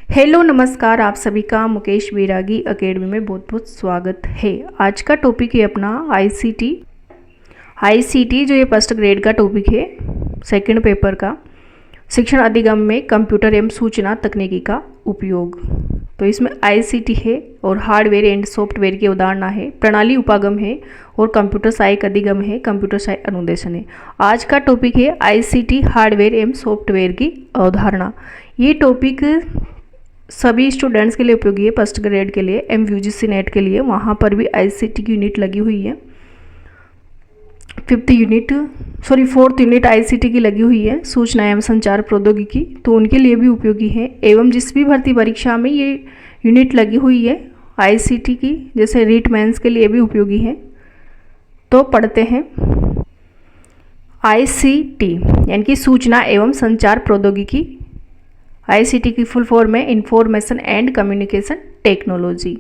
Hello नमस्कार, आप सभी का मुकेश बैरागी एकेडमी में बहुत बहुत स्वागत है। आज का टॉपिक है अपना आईसीटी जो ये फर्स्ट ग्रेड का टॉपिक है, सेकंड पेपर का, शिक्षण अधिगम में कंप्यूटर एवं सूचना तकनीकी का उपयोग। तो इसमें आईसीटी है और हार्डवेयर एंड सॉफ्टवेयर की अवधारणा है, प्रणाली उपागम है और कंप्यूटर सहायक अधिगम है, कंप्यूटर सहायक अनुदेशन है। आज का टॉपिक है आईसीटी हार्डवेयर एवं सॉफ्टवेयर की अवधारणा। ये टॉपिक सभी स्टूडेंट्स के लिए उपयोगी है, फर्स्ट ग्रेड के लिए, एमयूजीसी नेट के लिए, वहाँ पर भी आईसीटी की यूनिट लगी हुई है। फोर्थ यूनिट आईसीटी की लगी हुई है, सूचना एवं संचार प्रौद्योगिकी, तो उनके लिए भी उपयोगी है। एवं जिस भी भर्ती परीक्षा में ये यूनिट लगी हुई है आईसीटी की, जैसे रीट मेंस के लिए भी उपयोगी है। तो पढ़ते हैं आईसीटी यानी कि सूचना एवं संचार प्रौद्योगिकी। आईसीटी की फुल फॉर्म है information and communication technology.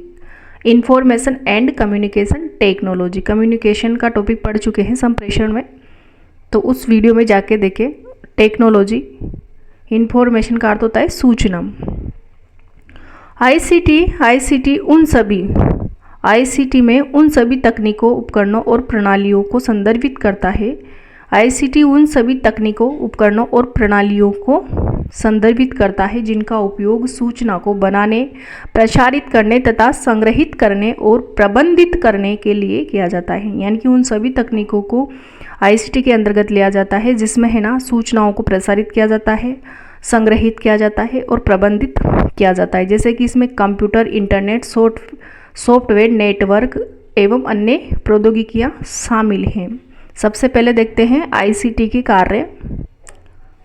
Information and communication technology, communication का टॉपिक पढ़ चुके हैं संप्रेषण में, तो उस वीडियो में जाके देखें। टेक्नोलॉजी, इंफॉर्मेशन का अर्थ होता है सूचना। आईसीटी में उन सभी तकनीकों, उपकरणों और प्रणालियों को संदर्भित करता है। आईसीटी उन सभी तकनीकों, उपकरणों और प्रणालियों को संदर्भित करता है जिनका उपयोग सूचना को बनाने, प्रसारित करने तथा संग्रहित करने और प्रबंधित करने के लिए किया जाता है। यानी कि उन सभी तकनीकों को आईसीटी के अंतर्गत लिया जाता है जिसमें है ना सूचनाओं को प्रसारित किया जाता है, संग्रहित किया जाता है और प्रबंधित किया जाता है। जैसे कि इसमें कंप्यूटर, इंटरनेट, सॉफ्टवेयर, नेटवर्क एवं अन्य प्रौद्योगिकियाँ शामिल हैं। सबसे पहले देखते हैं आईसीटी के कार्य।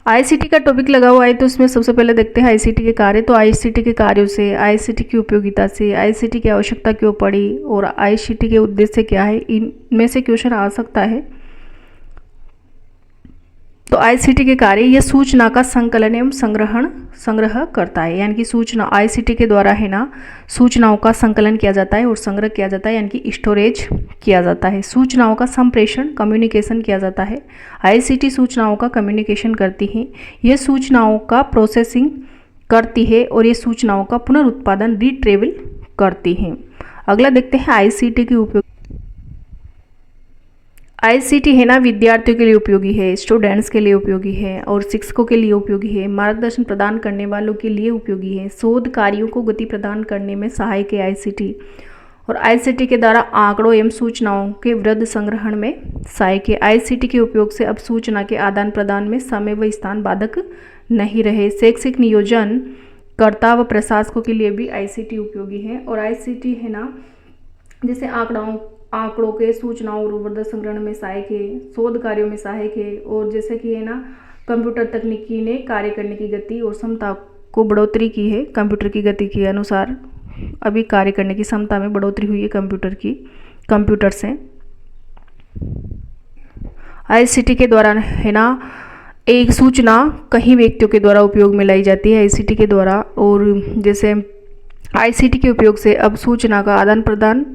आईसीटी का टॉपिक लगा हुआ है तो उसमें सबसे पहले देखते हैं आईसीटी के कार्य। तो आईसीटी के कार्यों से, आईसीटी की उपयोगिता से, आईसीटी की आवश्यकता क्यों पड़ी और आईसीटी के उद्देश्य क्या है, इनमें से क्वेश्चन आ सकता है। तो आईसीटी के कार्य, यह सूचना का संकलन एवं संग्रह करता है। यानी कि सूचना आईसीटी के द्वारा है ना सूचनाओं का संकलन किया जाता है और संग्रह किया जाता है, यानी कि स्टोरेज किया जाता है। सूचनाओं का संप्रेषण, कम्युनिकेशन किया जाता है। आईसीटी सूचनाओं का कम्युनिकेशन करती है, यह सूचनाओं का प्रोसेसिंग करती है और ये सूचनाओं का पुनरुत्पादन, रिट्रीवल करती है। अगला देखते हैं आईसीटी के उपयोग। आईसीटी है ना विद्यार्थियों के लिए उपयोगी है, स्टूडेंट्स के लिए उपयोगी है और शिक्षकों के लिए उपयोगी है, मार्गदर्शन प्रदान करने वालों के लिए उपयोगी है, शोध कार्यों को गति प्रदान करने में सहायक है आईसीटी, और आईसीटी के द्वारा आंकड़ों एवं सूचनाओं के वृद्ध संग्रहण में सहायक है। आईसीटी के उपयोग से अब सूचना के आदान प्रदान में समय व स्थान बाधक नहीं रहे। शैक्षिक नियोजन कर्ता व प्रशासकों के लिए भी आईसीटी उपयोगी है। और आईसीटी है ना जैसे आंकड़ों के, सूचनाओं और वृद्ध संग्रहण में सहायक है, शोध कार्यों में सहायक है, और जैसे कि है ना कंप्यूटर तकनीकी ने कार्य करने की गति और क्षमता को बढ़ोतरी की है। कंप्यूटर की गति के अनुसार अभी कार्य करने की क्षमता में बढ़ोतरी हुई है कंप्यूटर से। आईसीटी के द्वारा है ना एक सूचना कई व्यक्तियों के द्वारा उपयोग में लाई जाती है आईसीटी के द्वारा, और जैसे आईसीटी के उपयोग से अब सूचना का आदान प्रदान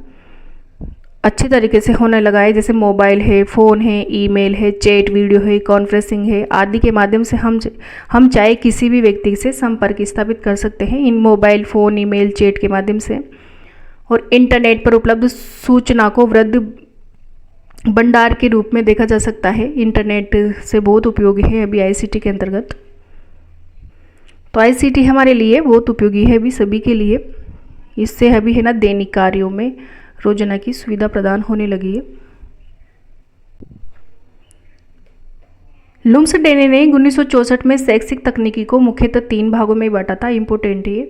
अच्छे तरीके से होने लगा है। जैसे मोबाइल है, फ़ोन है, ईमेल है, चैट, वीडियो है, कॉन्फ्रेंसिंग है आदि के माध्यम से हम चाहे किसी भी व्यक्ति से संपर्क स्थापित कर सकते हैं इन मोबाइल, फ़ोन, ईमेल, चैट के माध्यम से। और इंटरनेट पर उपलब्ध सूचना को वृद्ध भंडार के रूप में देखा जा सकता है। इंटरनेट से बहुत उपयोगी है अभी आईसीटी के अंतर्गत। तो आईसीटी हमारे लिए बहुत उपयोगी है अभी सभी के लिए। इससे अभी है ना दैनिक कार्यों में रोजाना की सुविधा प्रदान होने लगी है। लुम्सडेने ने 1964 में शैक्षिक तकनीकी को मुख्यतः 3 भागों में बांटा था। इंपोर्टेंट है।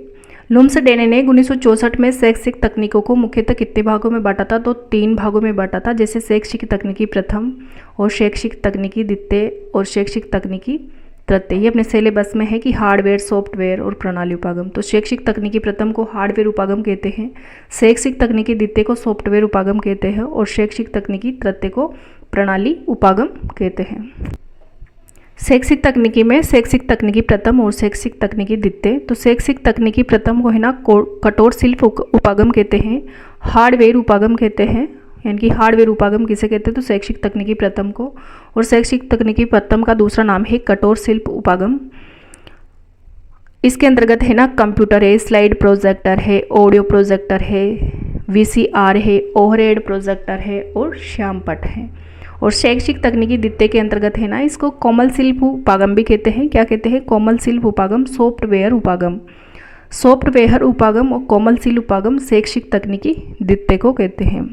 लुम्सडेने ने 1964 में शैक्षिक तकनीकों को मुख्यतः कितने भागों में बांटा था? तो 3 भागों में बांटा था। जैसे शैक्षिक तकनीकी प्रथम और शैक्षिक तकनीकी द्वितीय और शैक्षिक तकनीकी तृतीय। ये अपने सिलेबस में है कि हार्डवेयर, सॉफ्टवेयर और प्रणाली उपागम। तो शैक्षिक तकनीकी प्रथम को हार्डवेयर उपागम कहते हैं, शैक्षिक तकनीकी द्वितीय को सॉफ्टवेयर उपागम कहते हैं और शैक्षिक तकनीकी तृतीय को प्रणाली उपागम कहते हैं। शैक्षिक तकनीकी में शैक्षिक तकनीकी प्रथम और शैक्षिक तकनीकी द्वितीय। तो शैक्षिक तकनीकी प्रथम को है ना कठोर शिल्प उपागम कहते हैं, हार्डवेयर उपागम कहते हैं। यानी कि हार्डवेयर उपागम किसे कहते हैं? तो शैक्षिक तकनीकी प्रथम को। और शैक्षिक तकनीकी प्रथम का दूसरा नाम है कठोर शिल्प उपागम। इसके अंतर्गत है ना कंप्यूटर है, स्लाइड प्रोजेक्टर है, ऑडियो प्रोजेक्टर है, वीसीआर है, ओवरहेड प्रोजेक्टर है और श्यामपट है। और शैक्षिक तकनीकी द्वितीय के अंतर्गत है ना इसको कोमल शिल्प उपागम भी कहते हैं। क्या कहते हैं? कोमल शिल्प उपागम, सॉफ्टवेयर उपागम। सॉफ्टवेयर उपागम और कोमल शिल्प उपागम शैक्षिक तकनीकी द्वितीय को कहते हैं,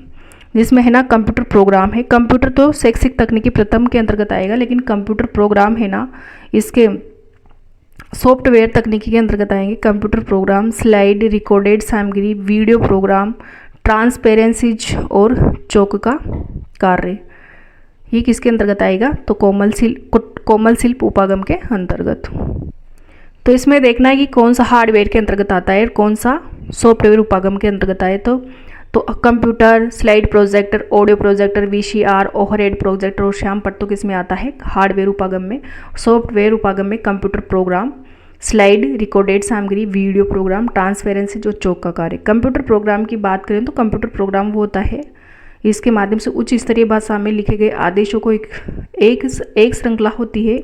जिसमें है ना कंप्यूटर प्रोग्राम है। कंप्यूटर तो शैक्षिक तकनीकी प्रथम के अंतर्गत आएगा, लेकिन कंप्यूटर प्रोग्राम है ना इसके सॉफ्टवेयर तकनीकी के अंतर्गत आएंगे। कंप्यूटर प्रोग्राम, स्लाइड, रिकॉर्डेड सामग्री, वीडियो प्रोग्राम, ट्रांसपेरेंसीज और चौक का कार्य, ये किसके अंतर्गत आएगा? तो कोमल शिल्प उपागम के अंतर्गत। तो इसमें देखना है कि कौन सा हार्डवेयर के अंतर्गत आता है और कौन सा सॉफ्टवेयर उपागम के अंतर्गत आए। तो computer, slide projector, audio projector, VCR, overhead projector और श्यामपट्ट तो किस में आता है? हार्डवेयर उपागम में। सॉफ्टवेयर उपागम में कंप्यूटर प्रोग्राम, स्लाइड, रिकॉर्डेड सामग्री, वीडियो प्रोग्राम, ट्रांसपेरेंसी जो चौक का कार्य। कंप्यूटर प्रोग्राम की बात करें तो कंप्यूटर प्रोग्राम वो होता है इसके माध्यम से उच्च स्तरीय भाषा में लिखे गए आदेशों को एक श्रृंखला होती है।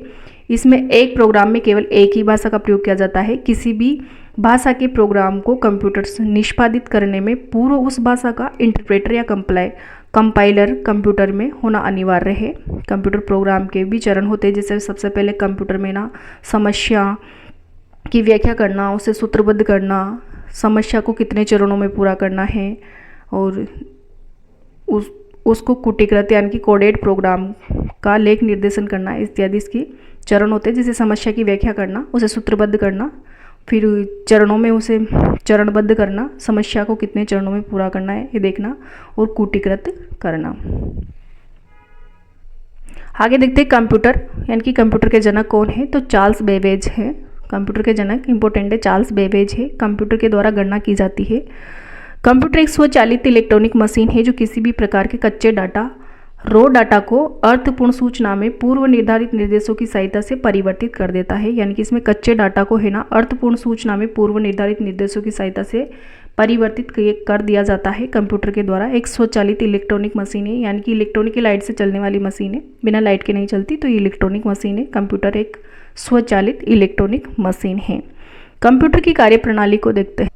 इसमें एक प्रोग्राम में केवल एक ही भाषा का प्रयोग किया जाता है। किसी भी भाषा के प्रोग्राम को कंप्यूटर से निष्पादित करने में पूर्व उस भाषा का इंटरप्रेटर या कंपाइलर कंप्यूटर में होना अनिवार्य है। कंप्यूटर प्रोग्राम के भी चरण होते हैं, जैसे सबसे पहले कंप्यूटर में ना समस्या की व्याख्या करना, उसे सूत्रबद्ध करना, समस्या को कितने चरणों में पूरा करना है और उसको कूटीकृत यानी कि कोडेड प्रोग्राम का लेख निर्देशन करना इत्यादि इसकी चरण होते हैं। जैसे समस्या की व्याख्या करना, उसे सूत्रबद्ध करना, फिर चरणों में उसे चरणबद्ध करना, समस्या को कितने चरणों में पूरा करना है ये देखना और कूटीकृत करना। आगे देखते हैं कंप्यूटर, यानी कि कंप्यूटर के जनक कौन है? तो चार्ल्स बेबेज है। कंप्यूटर के जनक इंपॉर्टेंट है, चार्ल्स बेबेज है। कंप्यूटर के द्वारा गणना की जाती है। कंप्यूटर एक स्वचालित इलेक्ट्रॉनिक मशीन है जो किसी भी प्रकार के कच्चे डाटा, रॉ डाटा को अर्थपूर्ण सूचना में पूर्व निर्धारित निर्देशों की सहायता से परिवर्तित कर देता है। यानी कि इसमें कच्चे डाटा को है ना अर्थपूर्ण सूचना में पूर्व निर्धारित निर्देशों की सहायता से परिवर्तित कर दिया जाता है कंप्यूटर के द्वारा। एक स्वचालित इलेक्ट्रॉनिक मशीन है, यानी कि इलेक्ट्रॉनिक की लाइट से चलने वाली मशीन है, बिना लाइट के नहीं चलती, तो ये इलेक्ट्रॉनिक मशीन है। कंप्यूटर एक स्वचालित इलेक्ट्रॉनिक मशीन है। कंप्यूटर की कार्यप्रणाली को देखते हैं।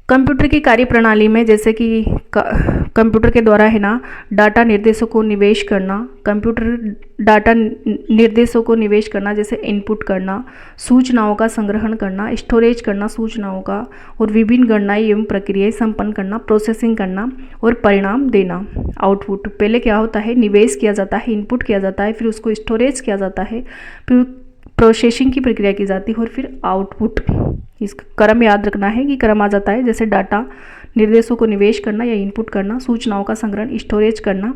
कंप्यूटर की कार्यप्रणाली में जैसे कि कंप्यूटर के द्वारा है ना डाटा निर्देशों को निवेश करना, कंप्यूटर डाटा निर्देशों को निवेश करना जैसे इनपुट करना, सूचनाओं का संग्रहण करना, स्टोरेज करना सूचनाओं का, और विभिन्न गणनाएं एवं प्रक्रियाएं संपन्न करना, प्रोसेसिंग करना और परिणाम देना, आउटपुट। पहले क्या होता है? निवेश किया जाता है, इनपुट किया जाता है, फिर उसको स्टोरेज किया जाता है, फिर प्रोसेसिंग की प्रक्रिया की जाती है और फिर आउटपुट। इसका क्रम याद रखना है कि क्रम आ जाता है, जैसे डाटा निर्देशों को निवेश करना या इनपुट करना, सूचनाओं का संग्रहण, स्टोरेज करना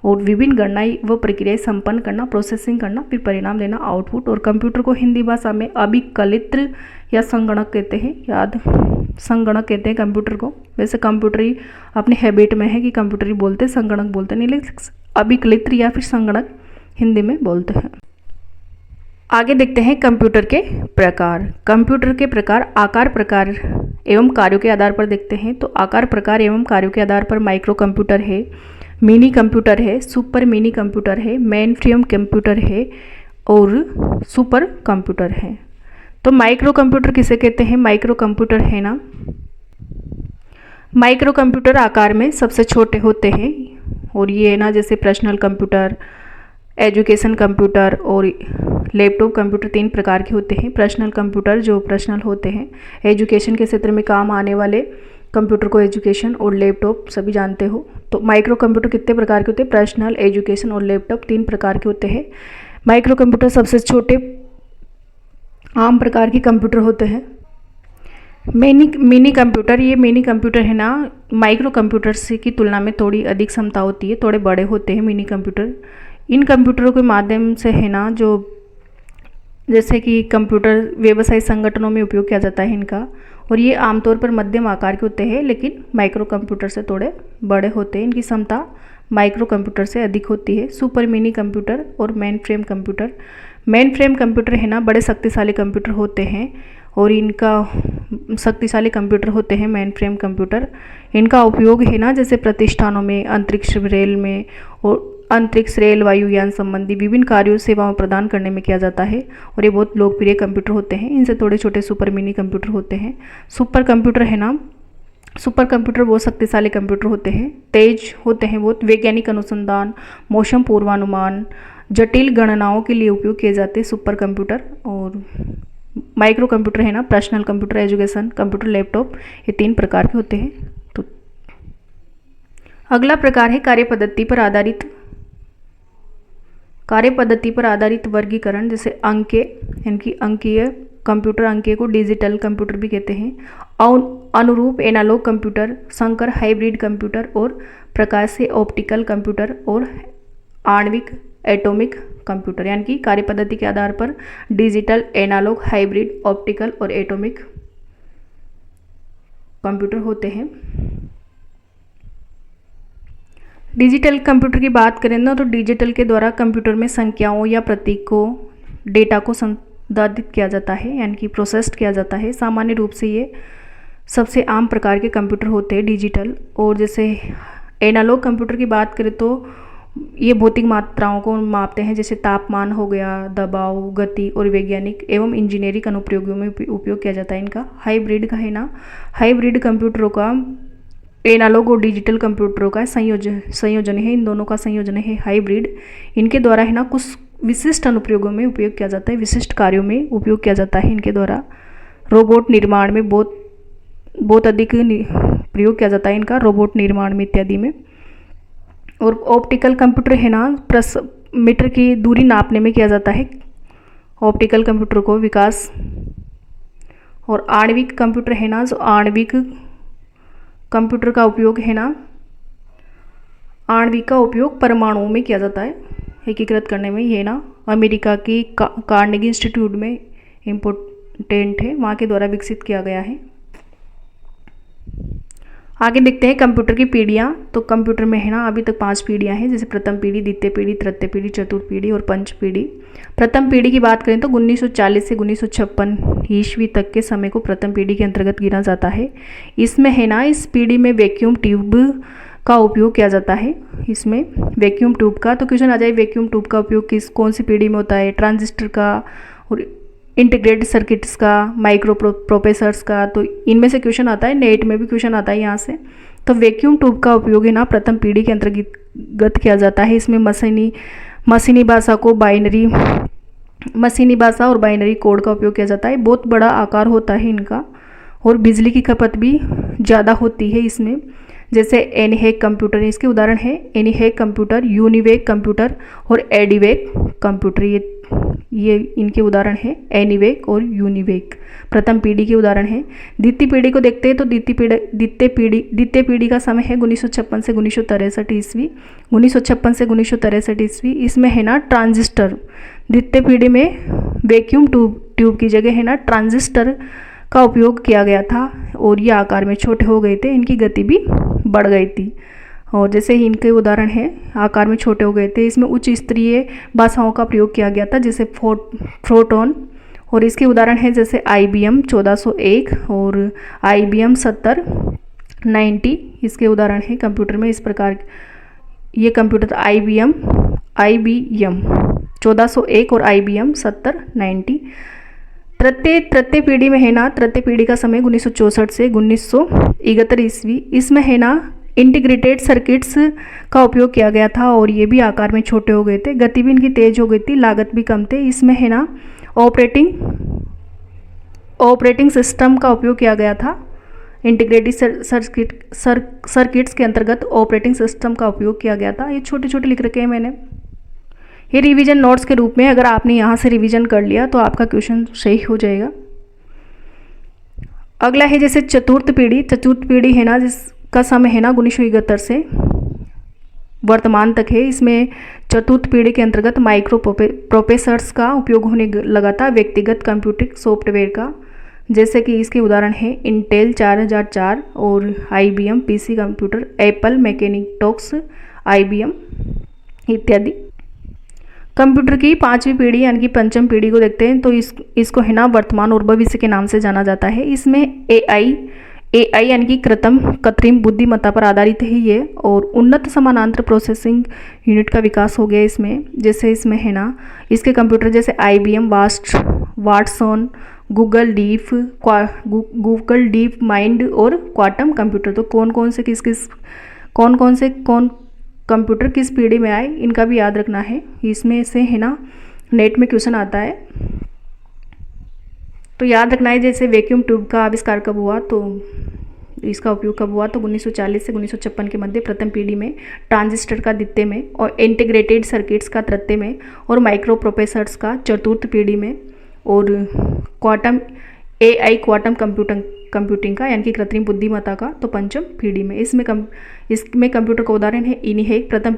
और विभिन्न गणनाएं व प्रक्रियाएं संपन्न करना, प्रोसेसिंग करना, फिर परिणाम लेना, आउटपुट। और कंप्यूटर को हिंदी भाषा में अभिकलित्र या संगणक कहते हैं। याद, संगणक कहते हैं कंप्यूटर को। वैसे कंप्यूटर ही अपने हैबिट में है कि कंप्यूटर ही बोलते हैं, संगणक बोलते नहीं, लेकिन अभिकलित्र या फिर संगणक हिंदी में बोलते हैं। आगे देखते हैं कंप्यूटर के प्रकार। कंप्यूटर के प्रकार आकार, प्रकार एवं कार्यों के आधार पर देखते हैं। तो आकार, प्रकार एवं कार्यों के आधार पर माइक्रो कंप्यूटर है, मिनी कंप्यूटर है, सुपर मिनी कंप्यूटर है, मेन फ्रेम कंप्यूटर है और सुपर कंप्यूटर है। तो माइक्रो कंप्यूटर किसे कहते हैं? माइक्रो कंप्यूटर है ना, माइक्रो कंप्यूटर आकार में सबसे छोटे होते हैं और ये है ना जैसे पर्सनल कंप्यूटर, एजुकेशन कंप्यूटर और लैपटॉप कंप्यूटर 3 प्रकार के होते हैं। पर्सनल कंप्यूटर जो पर्सनल होते हैं, एजुकेशन के क्षेत्र में काम आने वाले कंप्यूटर को एजुकेशन, और लैपटॉप सभी जानते हो। तो माइक्रो कंप्यूटर कितने प्रकार के होते हैं? पर्सनल, एजुकेशन और लैपटॉप 3 प्रकार के होते हैं। माइक्रो कंप्यूटर सबसे छोटे आम प्रकार के कंप्यूटर होते हैं। मिनी कंप्यूटर, ये मिनी कंप्यूटर है ना माइक्रो कंप्यूटर से की तुलना में थोड़ी अधिक क्षमता होती है, थोड़े बड़े होते हैं मिनी कंप्यूटर। इन कंप्यूटरों के माध्यम से है ना जो जैसे कि कंप्यूटर व्यवसायिक संगठनों में उपयोग किया जाता है इनका, और ये आमतौर पर मध्यम आकार के होते हैं लेकिन माइक्रो कंप्यूटर से थोड़े बड़े होते हैं। इनकी क्षमता माइक्रो कंप्यूटर से अधिक होती है। सुपर मिनी कंप्यूटर और main frame computer. Main frame computer है ना बड़े शक्तिशाली कंप्यूटर होते हैं और इनका शक्तिशाली कंप्यूटर होते हैं मेन फ्रेम कंप्यूटर। इनका उपयोग है ना जैसे प्रतिष्ठानों में, अंतरिक्ष रेल में और अंतरिक्ष, रेल, वायुयान संबंधी विभिन्न कार्यों सेवाओं प्रदान करने में किया जाता है और ये बहुत लोकप्रिय कंप्यूटर होते हैं। इनसे थोड़े छोटे सुपर मिनी कंप्यूटर होते हैं। सुपर कंप्यूटर है ना, सुपर कंप्यूटर बहुत शक्तिशाली कंप्यूटर होते हैं, तेज होते हैं, बहुत वैज्ञानिक अनुसंधान, मौसम पूर्वानुमान, जटिल गणनाओं के लिए उपयोग किए जाते हैं सुपर कंप्यूटर। और माइक्रो कंप्यूटर है ना, personal computer, education computer, laptop, ये 3 प्रकार के होते हैं। तो अगला प्रकार है कार्य पद्धति पर आधारित वर्गीकरण। जैसे अंके, यानी अंकीय कंप्यूटर, अंकीय को डिजिटल कंप्यूटर भी कहते हैं। अनुरूप एनालॉग कंप्यूटर, संकर हाइब्रिड कंप्यूटर और प्रकाशीय ऑप्टिकल कंप्यूटर और आणविक एटॉमिक कंप्यूटर, यानी कि कार्य पद्धति के आधार पर डिजिटल, एनालॉग, हाइब्रिड, ऑप्टिकल और एटॉमिक कंप्यूटर होते हैं। डिजिटल कंप्यूटर की बात करें ना, तो डिजिटल के द्वारा कंप्यूटर में संख्याओं या प्रतीकों, डेटा को संसाधित किया जाता है, यानी कि प्रोसेस्ड किया जाता है। सामान्य रूप से ये सबसे आम प्रकार के कंप्यूटर होते हैं डिजिटल। और जैसे एनालॉग कंप्यूटर की बात करें तो ये भौतिक मात्राओं को मापते हैं, जैसे तापमान हो गया, दबाव, गति और वैज्ञानिक एवं इंजीनियरिंग अनुप्रयोगों में उपयोग किया जाता है इनका। हाइब्रिड का है ना, हाइब्रिड कंप्यूटरों का एनालॉग और डिजिटल कंप्यूटरों का संयोजन है, इन दोनों का संयोजन है हाइब्रिड। इनके द्वारा है ना कुछ विशिष्ट अनुप्रयोगों में उपयोग किया जाता है, विशिष्ट कार्यों में उपयोग किया जाता है इनके द्वारा। रोबोट निर्माण में बहुत अधिक प्रयोग किया जाता है इनका, रोबोट निर्माण में इत्यादि में। और ऑप्टिकल कंप्यूटर है ना, मीटर की दूरी नापने में किया जाता है ऑप्टिकल कंप्यूटर को विकास। और आणविक कंप्यूटर है ना, जो आणविक कंप्यूटर का उपयोग है ना, आणविक का उपयोग परमाणुओं में किया जाता है एकीकृत करने में। ये ना अमेरिका की कार्नेगी इंस्टीट्यूट में इम्पोर्टेंट है, वहाँ के द्वारा विकसित किया गया है। आगे देखते हैं कंप्यूटर की पीढ़ियाँ। तो कंप्यूटर में है ना अभी तक 5 पीढ़ियाँ हैं, जैसे प्रथम पीढ़ी, द्वितीय पीढ़ी, तृतीय पीढ़ी, चतुर्थ पीढ़ी और पंच पीढ़ी। प्रथम पीढ़ी की बात करें तो 1940 से 1956 ईस्वी तक के समय को प्रथम पीढ़ी के अंतर्गत गिना जाता है। इसमें है ना, इस पीढ़ी में वैक्यूम ट्यूब का उपयोग किया जाता है। इसमें वैक्यूम ट्यूब का, तो क्वेश्चन आ जाए वैक्यूम ट्यूब का उपयोग कौन सी पीढ़ी में होता है? ट्रांजिस्टर का और इंटीग्रेटेड सर्किट्स का, माइक्रो प्रोसेसर्स का। तो इनमें से क्वेश्चन आता है, नेट में भी क्वेश्चन आता है यहाँ से। तो वैक्यूम ट्यूब का उपयोग है ना प्रथम पीढ़ी के अंतर्गत किया जाता है। इसमें मशीनी भाषा और बाइनरी कोड का उपयोग किया जाता है। बहुत बड़ा आकार होता है इनका और बिजली की खपत भी ज़्यादा होती है इसमें। जैसे एनीहैक कंप्यूटर, इसके उदाहरण है एनीहैक कंप्यूटर, यूनिवेक कंप्यूटर और एडीवेक कंप्यूटर। ये इनके उदाहरण है, एनीवेक और यूनिवेक प्रथम पीढ़ी के उदाहरण है। द्वितीय पीढ़ी को देखते हैं तो द्वितीय पीढ़ी का समय है 1956 से 1963 ईस्वी। 1956 से 1963 ईस्वी। इसमें है ना ट्रांजिस्टर, द्वितीय पीढ़ी में वैक्यूम ट्यूब की जगह है ना ट्रांजिस्टर का उपयोग किया गया था और ये आकार में छोटे हो गए थे, इनकी गति भी बढ़ गई थी। और जैसे ही इनके उदाहरण हैं, आकार में छोटे हो गए थे। इसमें उच्च स्तरीय भाषाओं का प्रयोग किया गया था, जैसे फोटोन। और इसके उदाहरण हैं जैसे IBM 1401 और IBM 7090, इसके उदाहरण हैं कंप्यूटर में। इस प्रकार ये कंप्यूटर IBM 1401 और IBM 7090। तृतीय पीढ़ी में है ना, तृतीय पीढ़ी का समय 1964 से 1971 ईस्वी। इसमें है ना इंटीग्रेटेड सर्किट्स का उपयोग किया गया था और ये भी आकार में छोटे हो गए थे, गति भी इनकी तेज हो गई थी, लागत भी कम थे। इसमें है ना ऑपरेटिंग सिस्टम का उपयोग किया गया था। इंटीग्रेटेड सर्किट्स के अंतर्गत ऑपरेटिंग सिस्टम का उपयोग किया गया था। ये छोटे छोटे लिख रखे हैं मैंने, ये रिवीजन नोट्स के रूप में। अगर आपने यहाँ से रिवीजन कर लिया तो आपका क्वेश्चन सही हो जाएगा। अगला है जैसे चतुर्थ पीढ़ी है ना, जिसका समय है ना 1971 से वर्तमान तक है। इसमें चतुर्थ पीढ़ी के अंतर्गत माइक्रो प्रोसेसर्स का उपयोग होने लगा था, व्यक्तिगत कंप्यूटिंग सॉफ्टवेयर का। जैसे कि इसके उदाहरण है इंटेल 4004 और IBM PC computer, Apple Macintosh, IBM इत्यादि। कंप्यूटर की 5वीं पीढ़ी यानी कि पंचम पीढ़ी को देखते हैं तो इसको है ना वर्तमान और भविष्य के नाम से जाना जाता है। इसमें AI यानी कि कृत्रिम बुद्धिमत्ता पर आधारित है ये, और उन्नत समानांतर प्रोसेसिंग यूनिट का विकास हो गया इसमें। जैसे इसमें है ना, इसके कंप्यूटर जैसे IBM Watson, Google deep mind और क्वांटम कंप्यूटर। तो कौन कौन से कंप्यूटर किस पीढ़ी में आए, इनका भी याद रखना है। इसमें से है ना नेट में क्वेश्चन आता है, तो याद रखना है। जैसे वैक्यूम ट्यूब का आविष्कार कब हुआ, तो इसका उपयोग कब हुआ, तो 1940 से 1956 के मध्य प्रथम पीढ़ी में, ट्रांजिस्टर का द्वितीय में, और इंटीग्रेटेड सर्किट्स का तृतीय में, और माइक्रो प्रोसेसर्स का चतुर्थ पीढ़ी में, और क्वांटम कंप्यूटिंग का यानी कि कृत्रिम बुद्धिमत्ता का तो पंचम पीढ़ी में। इसमें कंप्यूटर का उदाहरण है इन्हीं प्रथम।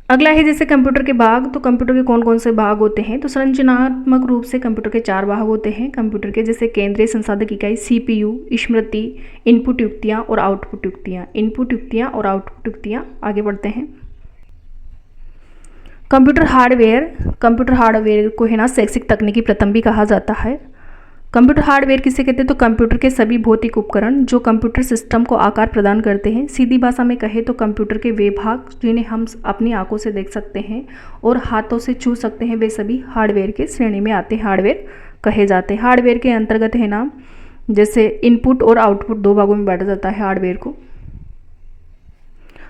अगला है जैसे कंप्यूटर के भाग। तो कंप्यूटर के कौन कौन से भाग होते हैं, तो संरचनात्मक रूप से कंप्यूटर के 4 भाग होते हैं कंप्यूटर के, जैसे केंद्रीय संसाधक इकाई CPU, स्मृति, इनपुट युक्तियाँ और आउटपुट युक्तियाँ। आगे बढ़ते हैं। कंप्यूटर हार्डवेयर को है ना शैक्षिक तकनीकी प्रथम भी कहा जाता है। कंप्यूटर हार्डवेयर किसे कहते हैं, तो कंप्यूटर के सभी भौतिक उपकरण जो कंप्यूटर सिस्टम को आकार प्रदान करते हैं। सीधी भाषा में कहे तो कंप्यूटर के वे भाग जिन्हें हम अपनी आंखों से देख सकते हैं और हाथों से छू सकते हैं, वे सभी हार्डवेयर के श्रेणी में आते हैं, हार्डवेयर कहे जाते हैं। हार्डवेयर के अंतर्गत है ना, जैसे इनपुट और आउटपुट 2 भागों में बांटा जाता है हार्डवेयर को।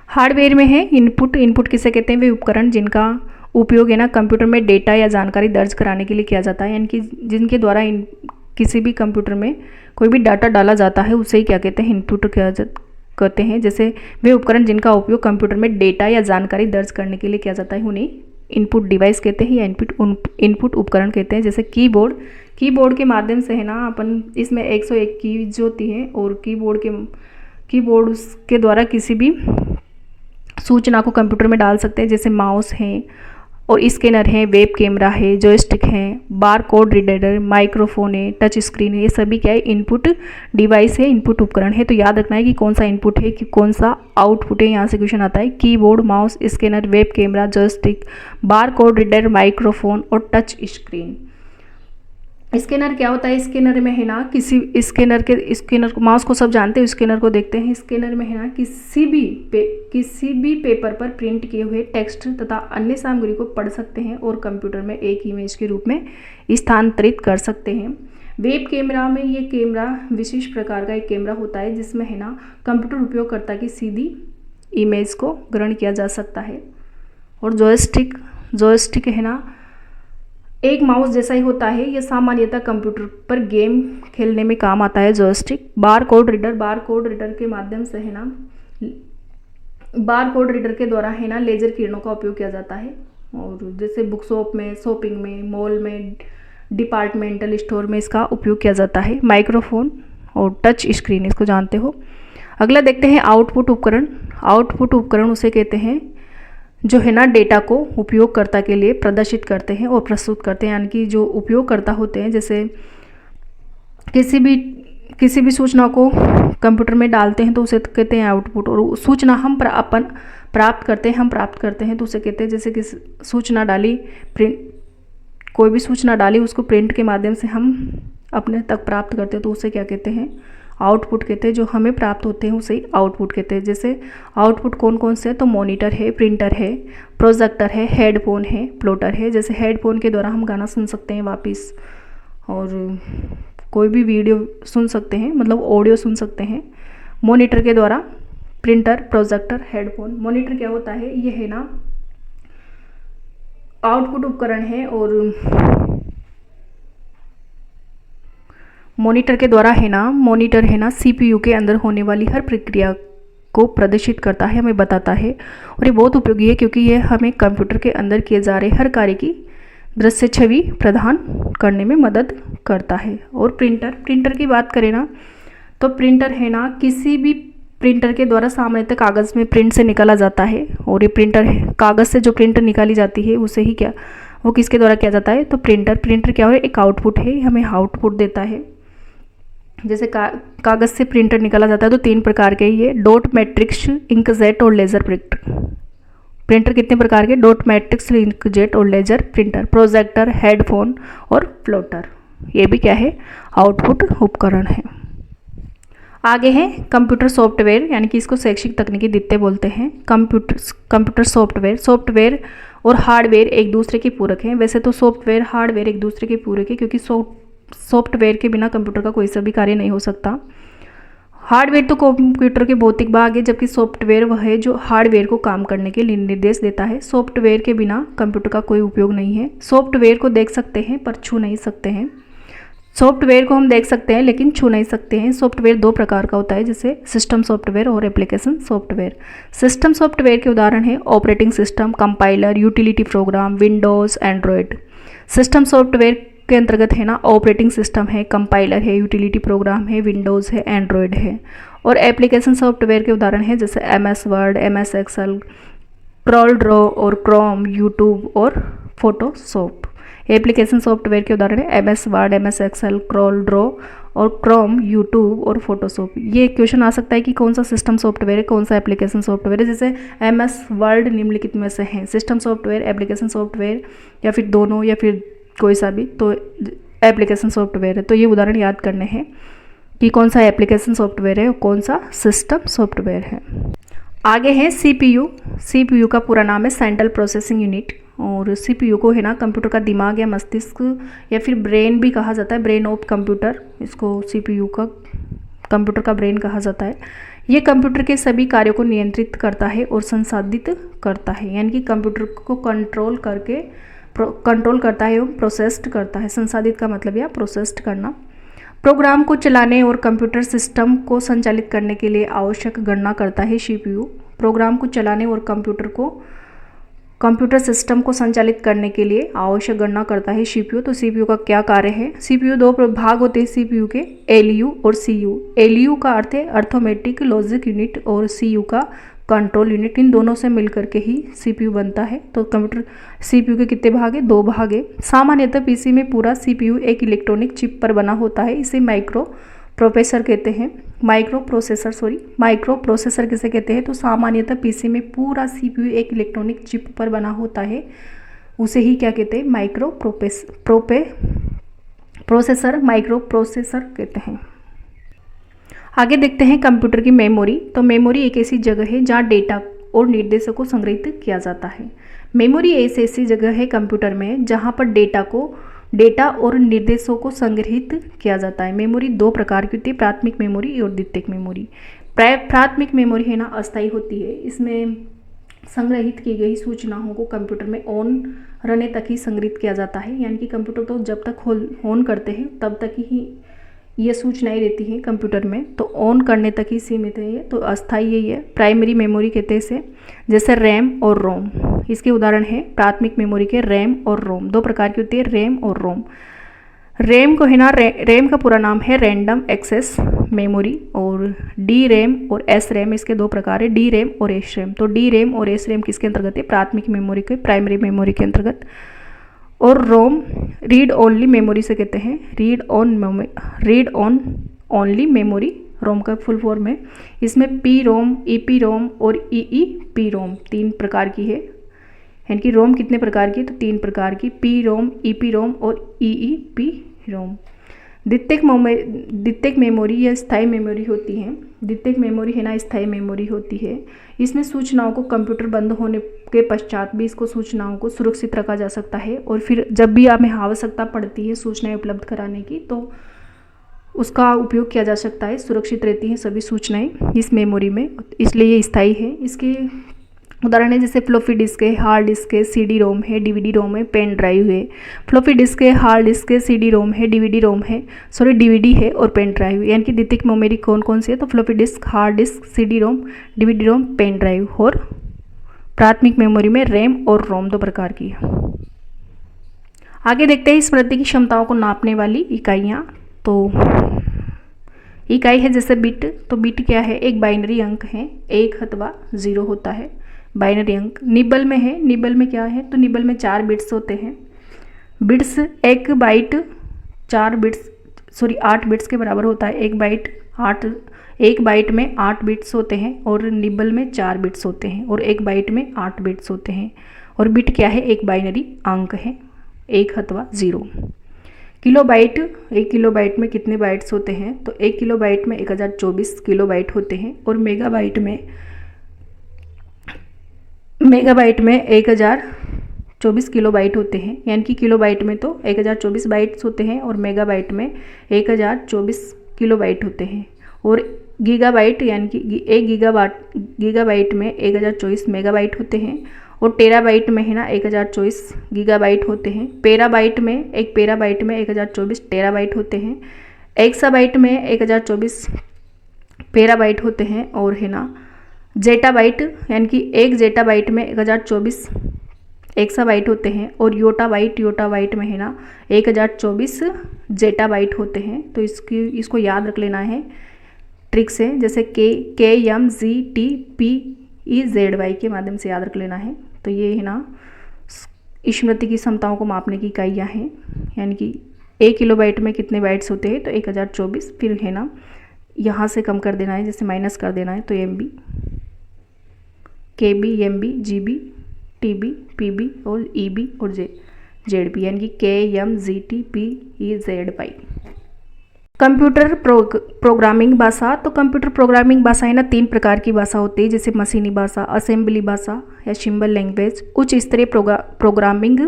हार्डवेयर में है इनपुट किसे कहते हैं, वे उपकरण जिनका उपयोग है ना कंप्यूटर में डेटा या जानकारी दर्ज कराने के लिए किया जाता है, यानी कि जिनके द्वारा किसी भी कंप्यूटर में कोई भी डाटा डाला जाता है, उसे ही क्या कहते हैं, इनपुट कहते हैं। जैसे वे उपकरण जिनका उपयोग कंप्यूटर में डेटा या जानकारी दर्ज करने के लिए किया जाता है, उन्हें इनपुट डिवाइस कहते हैं या इनपुट उपकरण कहते हैं। जैसे कीबोर्ड के माध्यम से है ना अपन इसमें 101 कीज होती हैं, और कीबोर्ड के द्वारा किसी भी सूचना को कंप्यूटर में डाल सकते हैं। जैसे माउस है और स्कैनर है, वेब कैमरा है, जॉयस्टिक है, बार कोड रीडर, माइक्रोफोन है, टच स्क्रीन है, ये सभी क्या है, इनपुट डिवाइस है, इनपुट उपकरण है। तो याद रखना है कि कौन सा इनपुट है कि कौन सा आउटपुट है। यहाँ से क्वेश्चन आता है, keyboard, mouse, scanner, web camera, joystick, bar code reader, microphone और टच स्क्रीन। स्कैनर क्या होता है, स्कैनर में है ना किसी स्कैनर माउस को सब जानते हैं, स्कैनर को देखते हैं। स्कैनर में है ना किसी भी पेपर पर प्रिंट किए हुए टेक्स्ट तथा अन्य सामग्री को पढ़ सकते हैं और कंप्यूटर में एक इमेज के रूप में स्थानांतरित कर सकते हैं। वेब कैमरा में ये कैमरा विशिष्ट प्रकार का एक कैमरा होता है जिसमें है ना कंप्यूटर उपयोगकर्ता की सीधी इमेज को ग्रहण किया जा सकता है। और जॉयस्टिक है ना एक माउस जैसा ही होता है, यह सामान्यतः कंप्यूटर पर गेम खेलने में काम आता है जॉयस्टिक। बार कोड रीडर के माध्यम से है ना, बार कोड रीडर के द्वारा है ना लेजर किरणों का उपयोग किया जाता है। और जैसे बुक शॉप में, शॉपिंग में, मॉल में, डिपार्टमेंटल स्टोर में इसका उपयोग किया जाता है। माइक्रोफोन और टच स्क्रीन, इसको जानते हो। अगला देखते हैं आउटपुट उपकरण उसे कहते हैं जो है ना डेटा को उपयोगकर्ता के लिए प्रदर्शित करते हैं और प्रस्तुत करते हैं, यानी कि जो उपयोगकर्ता होते हैं, जैसे किसी भी सूचना को कंप्यूटर में डालते हैं तो उसे कहते हैं आउटपुट। और सूचना हम प्राप्त करते हैं तो उसे कहते हैं, जैसे कि सूचना डाली, कोई भी सूचना डाली उसको प्रिंट के माध्यम से हम अपने तक प्राप्त करते हैं तो उसे क्या कहते हैं, आउटपुट कहते हैं। जो हमें प्राप्त होते हैं उसे आउटपुट कहते हैं। जैसे आउटपुट कौन कौन से है, तो मॉनिटर है, प्रिंटर है, प्रोजेक्टर है, हेडफोन है, प्लॉटर है। जैसे हेडफोन के द्वारा हम गाना सुन सकते हैं वापस, और कोई भी वीडियो सुन सकते हैं, मतलब ऑडियो सुन सकते हैं मॉनिटर के द्वारा। Printer, projector, headphone. मॉनिटर क्या होता है, ये है ना आउटपुट उपकरण है, और मॉनिटर के द्वारा है ना CPU के अंदर होने वाली हर प्रक्रिया को प्रदर्शित करता है, हमें बताता है। और ये बहुत उपयोगी है क्योंकि ये हमें कंप्यूटर के अंदर किए जा रहे हर कार्य की दृश्य छवि प्रदान करने में मदद करता है। और प्रिंटर की बात करें ना, तो प्रिंटर है ना किसी भी प्रिंटर के द्वारा सामान्यतः कागज़ में प्रिंट से निकाला जाता है। और ये प्रिंटर है, कागज़ से जो प्रिंटर निकाली जाती है उसे ही वो किसके द्वारा किया जाता है, तो प्रिंटर क्या हो, एक आउटपुट है, हमें आउटपुट देता है। जैसे कागज़ से प्रिंटर निकाला जाता है तो 3 प्रकार के ये, डॉट मैट्रिक्स, इंकजेट और लेज़र प्रिंटर कितने प्रकार के, डॉट मैट्रिक्स, इंकजेट और लेज़र प्रिंटर, प्रोजेक्टर, हेडफोन और प्लॉटर। ये भी क्या है, आउटपुट उपकरण है। आगे है कंप्यूटर सॉफ्टवेयर, यानी कि इसको शैक्षिक तकनीकी द्वितीय बोलते हैं। कंप्यूटर सॉफ्टवेयर और हार्डवेयर एक दूसरे के पूरक हैं। वैसे तो सॉफ्टवेयर हार्डवेयर एक दूसरे के पूरक है, क्योंकि सॉफ्टवेयर के बिना कंप्यूटर का कोई सा भी कार्य नहीं हो सकता। हार्डवेयर तो कंप्यूटर के भौतिक भाग है, जबकि सॉफ्टवेयर वह है जो हार्डवेयर को काम करने के लिए निर्देश देता है। सॉफ्टवेयर के बिना कंप्यूटर का कोई उपयोग नहीं है। सॉफ्टवेयर को देख सकते हैं पर छू नहीं सकते हैं। सॉफ्टवेयर को हम देख सकते हैं लेकिन छू नहीं सकते हैं। सॉफ्टवेयर दो प्रकार का होता है, जैसे सिस्टम सॉफ्टवेयर और एप्लीकेशन सॉफ्टवेयर। सिस्टम सॉफ्टवेयर के उदाहरण है operating system, compiler, utility program, Windows, Android. System software के अंतर्गत है ना ऑपरेटिंग सिस्टम है, कंपाइलर है, यूटिलिटी प्रोग्राम है, विंडोज़ है, एंड्रॉयड है। और एप्लीकेशन सॉफ्टवेयर के उदाहरण है जैसे MS Word, MS Excel, Corel Draw और क्रोम, यूट्यूब और फोटोशॉप। एप्लीकेशन सॉफ्टवेयर के उदाहरण है MS Word, MS Excel, Corel Draw और क्रोम, यूट्यूब और फोटोशॉप। ये क्वेश्चन आ सकता है कि कौन सा सिस्टम सॉफ्टवेयर है, कौन सा एप्लीकेशन सॉफ्टवेयर है। जैसे MS वर्ड निम्नलिखित में से है, सिस्टम सॉफ्टवेयर, एप्लीकेशन सॉफ्टवेयर, या फिर दोनों, या फिर कोई सा भी, तो एप्लीकेशन सॉफ्टवेयर है। तो ये उदाहरण याद करने हैं कि कौन सा एप्लीकेशन सॉफ्टवेयर है और कौन सा सिस्टम सॉफ्टवेयर है। आगे है CPU का पूरा नाम है सेंट्रल प्रोसेसिंग यूनिट। और CPU को है ना कंप्यूटर का दिमाग या मस्तिष्क या फिर ब्रेन भी कहा जाता है, ब्रेन ऑफ कंप्यूटर। इसको CPU का कंप्यूटर का ब्रेन कहा जाता है। ये कंप्यूटर के सभी कार्यों को नियंत्रित करता है और संसाधित करता है, यानी कि कंप्यूटर को कंट्रोल करता है एवं प्रोसेस्ड करता है। संसाधित का मतलब यह प्रोसेस्ड करना। प्रोग्राम को चलाने और कंप्यूटर सिस्टम को संचालित करने के लिए आवश्यक गणना करता है CPU। प्रोग्राम को चलाने और कंप्यूटर सिस्टम को संचालित करने के लिए आवश्यक गणना करता है CPU। तो CPU का क्या कार्य है? CPU दो भाग होते हैं CPU के, ALU और CU। ALU का अर्थ है अर्थमेटिक लॉजिक यूनिट और CU का कंट्रोल यूनिट। इन दोनों से मिलकर के ही CPU बनता है। तो कंप्यूटर CPU के कितने भाग है? दो भाग है। सामान्यतः PC में पूरा CPU एक इलेक्ट्रॉनिक चिप पर बना होता है। इसे माइक्रो प्रोसेसर कहते हैं। माइक्रो प्रोसेसर किसे कहते हैं? तो सामान्यतः PC में पूरा CPU एक इलेक्ट्रॉनिक चिप पर बना होता है, उसे ही क्या कहते हैं? माइक्रो प्रोसेसर कहते हैं। आगे देखते हैं कंप्यूटर की मेमोरी। तो मेमोरी एक ऐसी जगह है जहाँ डेटा और निर्देशों को संग्रहित किया जाता है। मेमोरी एक ऐसी जगह है कंप्यूटर में जहाँ पर डेटा और निर्देशों को संग्रहित किया जाता है। मेमोरी दो प्रकार की होती है, प्राथमिक मेमोरी और द्वितीयक मेमोरी। प्राथमिक मेमोरी है ना अस्थायी होती है। इसमें संग्रहित की गई सूचनाओं को कंप्यूटर में ऑन रहने तक ही संग्रहित किया जाता है, यानी कि कंप्यूटर तो जब तक ऑन करते हैं तब तक ही ये सूचनाएं रहती हैं कंप्यूटर में, तो ऑन करने तक ही सीमित है ये, तो अस्थायी यही है। प्राइमरी मेमोरी कहते हैं इसे, जैसे रैम और रोम। इसके उदाहरण है प्राथमिक मेमोरी के रैम और रोम। दो प्रकार की होती है रैम और रोम। रैम को है ना रैम का पूरा नाम है रैंडम एक्सेस मेमोरी। और डी रैम और एस रैम, इसके दो प्रकार है, डी रैम और एस रैम। तो डी रैम और एस रैम किसके अंतर्गत है? प्राथमिक मेमोरी के, प्राइमरी मेमोरी के अंतर्गत। और रोम रीड ओनली मेमोरी से कहते हैं, रीड ऑन ओनली मेमोरी रोम का फुल फॉर्म है। इसमें पी रोम, ईपी रोम और ईईपी रोम तीन प्रकार की है। यानी कि रोम कितने प्रकार की? तो तीन प्रकार की, पी रोम, ईपी रोम और ईईपी रोम। द्वितीयक मेमोरी या स्थायी मेमोरी होती है। द्वितीयक मेमोरी है ना स्थायी मेमोरी होती है। इसमें सूचनाओं को कंप्यूटर बंद होने के पश्चात भी इसको सूचनाओं को सुरक्षित रखा जा सकता है, और फिर जब भी हमें आवश्यकता पड़ती है सूचनाएं उपलब्ध कराने की तो उसका उपयोग किया जा सकता है। सुरक्षित रहती हैं सभी सूचनाएं इस मेमोरी में, इसलिए ये स्थायी है। इसके उदाहरण है जैसे फ्लॉपी डिस्क है, हार्ड डिस्क है, CD रोम है, DVD रोम है, पेन ड्राइव है। फ्लॉपी डिस्क है, हार्ड डिस्क है, CD रोम है, DVD है और पेन ड्राइव। यानी कि द्वितीयक मेमोरी कौन कौन सी है? तो floppy disk, hard disk, CD रोम, DVD रोम, पेन ड्राइव। और प्राथमिक मेमोरी में रैम और रोम दो प्रकार की है। आगे देखते हैं स्मृति की क्षमताओं को नापने वाली इकाइयाँ। तो इकाई है जैसे बिट। तो बिट क्या है? एक बाइनरी अंक है, 1 अथवा 0 होता है बाइनरी अंक। निबल में है, निबल में क्या है? तो निबल में 4 बिट्स होते हैं। बिट्स एक बाइट 8 बिट्स के बराबर होता है। एक बाइट में 8 बिट्स होते हैं और निबल में 4 बिट्स होते हैं और एक बाइट में 8 बिट्स होते हैं। और बिट क्या है? एक बाइनरी अंक है, 1 अथवा 0। किलोबाइट, 1 किलोबाइट में कितने बाइट्स होते हैं? तो 1 किलोबाइट में 1024 किलोबाइट होते हैं। और मेगाबाइट में 1024 किलोबाइट होते हैं। यानी कि किलोबाइट में तो 1024 बाइट्स होते हैं और मेगाबाइट में 1024 किलोबाइट होते हैं। और गीगाबाइट यानी कि 1 गीगाबाइट में 1024 मेगाबाइट होते हैं। और टेराबाइट में है ना 1024 गीगाबाइट होते हैं। पेराबाइट में 1024 टेराबाइट होते हैं। एक्साबाइट में 1024 पेराबाइट होते हैं। और है ना जेटाबाइट यानी कि 1 जेटाबाइट में 1024 एक्साबाइट होते हैं। और योटाबाइट में है ना 1024 जेटाबाइट होते हैं। तो इसको याद रख लेना है ट्रिक से, जैसे KMGTPEZY के माध्यम से याद रख लेना है। तो ये है ना स्मृति की क्षमताओं को मापने की इकाइयाँ हैं। यानी कि 1 किलोबाइट में कितने बाइट्स होते हैं? तो 1024। फिर है ना यहाँ से कम कर देना है, जैसे माइनस कर देना है। तो MB, KB, MB, GB, TB, PB और EB और ZB यानी कि KMGTPEZY। कंप्यूटर प्रोग्रामिंग भाषा। तो कंप्यूटर प्रोग्रामिंग भाषा है ना 3 प्रकार की भाषा होती है, जैसे मशीनी भाषा, असेंबली भाषा या सिंबल लैंग्वेज। उच्च स्तरीय प्रोग्रामिंग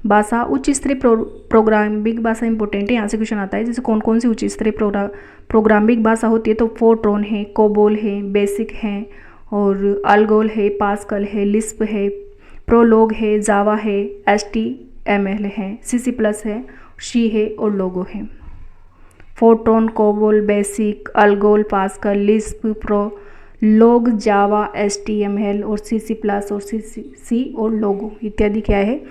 भाषा। उच्च स्तरीय प्रोग्रामिंग भाषा इंपॉर्टेंट है, यहाँ से क्वेश्चन आता है। जैसे कौन कौन सी उच्च स्तरीय प्रोग्रामिंग भाषा होती है? तो फोर्ट्रॉन है, कोबोल है, बेसिक है और अल्गोल है, पास्कल है, लिस्प है, प्रोलोग है, जावा है, HTML है, CC+ है, सी है और लोगो है। Fortran, COBOL, BASIC, ALGOL, Pascal, Lisp, Prolog, Java, HTML और CC+ और सी और लोगो इत्यादि क्या है?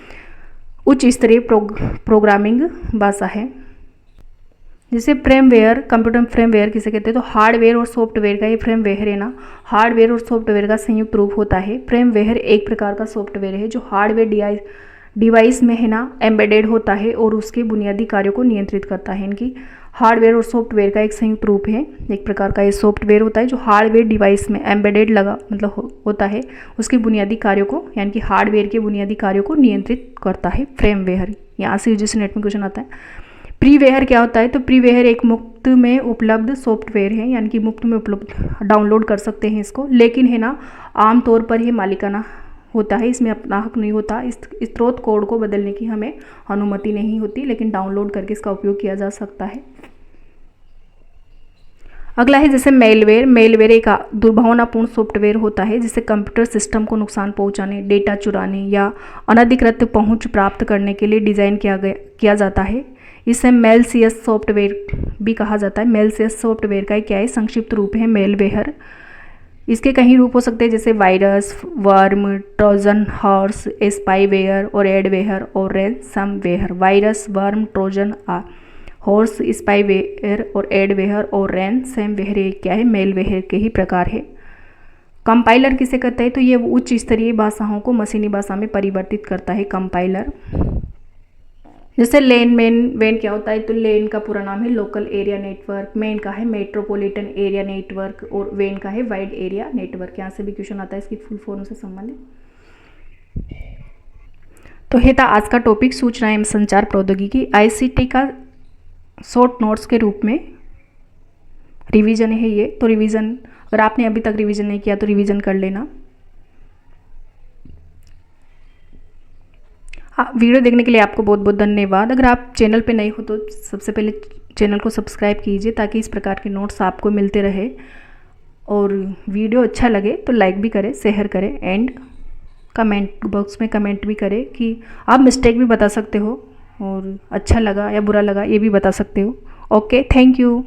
उच्च स्तरीय प्रोग्रामिंग भाषा है। जैसे फ्रेमवेयर, कंप्यूटर फ्रेमवेयर किसे कहते हैं? तो हार्डवेयर और सॉफ्टवेयर का ये फ्रेमवेयर है ना, हार्डवेयर और सॉफ्टवेयर का संयुक्त रूप होता है। फ्रेमवेयर एक प्रकार का सॉफ्टवेयर है जो हार्डवेयर डिवाइस में है ना एम्बेडेड होता है और उसके बुनियादी कार्यों को नियंत्रित करता है। इनकी हार्डवेयर और सॉफ्टवेयर का एक संयुक्त रूप है। एक प्रकार का ये सॉफ्टवेयर होता है जो हार्डवेयर डिवाइस में एम्बेडेड होता है, उसके बुनियादी कार्यों को यानी कि हार्डवेयर के बुनियादी कार्यों को नियंत्रित करता है फ्रेमवेयर। यहाँ से यूजीसी नेट में क्वेश्चन आता है। प्रीवेयर क्या होता है? तो प्रीवेयर एक मुफ्त में उपलब्ध सॉफ्टवेयर है, यानी कि मुफ्त में उपलब्ध, डाउनलोड कर सकते हैं इसको, लेकिन है ना आमतौर पर ये मालिकाना होता है, इसमें अपना हक नहीं होता। इस स्रोत कोड को बदलने की हमें अनुमति नहीं होती, लेकिन डाउनलोड करके इसका उपयोग किया जा सकता है। अगला है जैसे मेलवेयर। मेलवेयर एक दुर्भावनापूर्ण सॉफ्टवेयर होता है जिससे कंप्यूटर सिस्टम को नुकसान पहुंचाने, डेटा चुराने या अनधिकृत पहुंच प्राप्त करने के लिए डिज़ाइन किया जाता है। इसे मेलसियस सॉफ्टवेयर भी कहा जाता है। मेलसियस सॉफ्टवेयर का क्या है? संक्षिप्त रूप है मेलवेयर। इसके कई रूप हो सकते हैं, जैसे virus, worm, Trojan horse, spyware और एडवेयर और ransomware. Virus, worm, Trojan horse, spyware और एडवेयर और रैनसमवेयर क्या है? मेलवेयर के ही प्रकार है। कंपाइलर किसे कहते हैं? तो ये उच्च स्तरीय भाषाओं को मशीनी भाषा में परिवर्तित करता है कंपाइलर। जैसे लेन, वेन क्या होता है? तो लेन का पूरा नाम है लोकल एरिया नेटवर्क, मेन का है मेट्रोपॉलिटन एरिया नेटवर्क और वेन का है वाइड एरिया नेटवर्क। यहाँ से भी क्वेश्चन आता है इसकी फुल फॉर्म से संबंधित। तो ये था आज का टॉपिक सूचना एवं संचार प्रौद्योगिकी, ICT का शॉर्ट नोट्स के रूप में रिवीजन है ये। तो रिवीजन, अगर आपने अभी तक रिवीजन नहीं किया तो रिवीजन कर लेना। वीडियो देखने के लिए आपको बहुत बहुत धन्यवाद। अगर आप चैनल पे नए हो तो सबसे पहले चैनल को सब्सक्राइब कीजिए ताकि इस प्रकार के नोट्स आपको मिलते रहे। और वीडियो अच्छा लगे तो लाइक भी करें, शेयर करें एंड कमेंट बॉक्स में कमेंट भी करें कि आप मिस्टेक भी बता सकते हो और अच्छा लगा या बुरा लगा ये भी बता सकते हो। Okay, thank you.